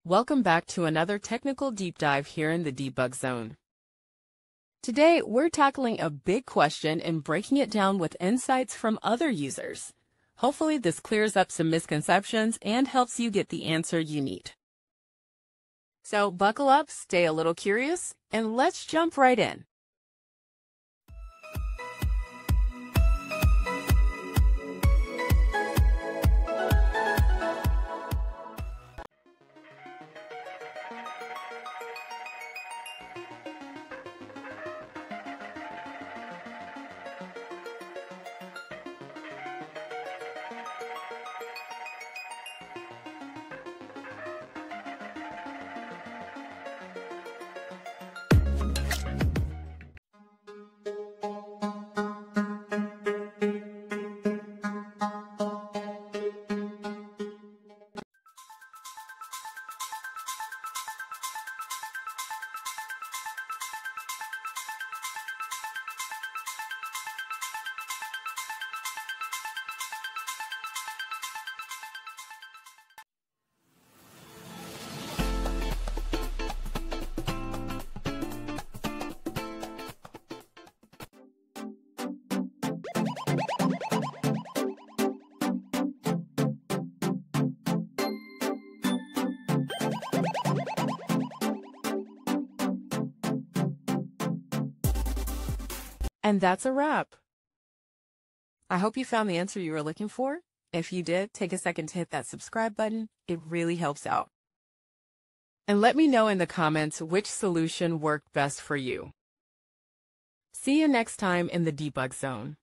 Welcome back to another technical deep dive here in the Debug Zone. Today, we're tackling a big question and breaking it down with insights from other users. Hopefully, this clears up some misconceptions and helps you get the answer you need. So buckle up, stay a little curious, and let's jump right in. And that's a wrap. I hope you found the answer you were looking for. If you did, take a second to hit that subscribe button. It really helps out. And let me know in the comments which solution worked best for you. See you next time in the Debug Zone.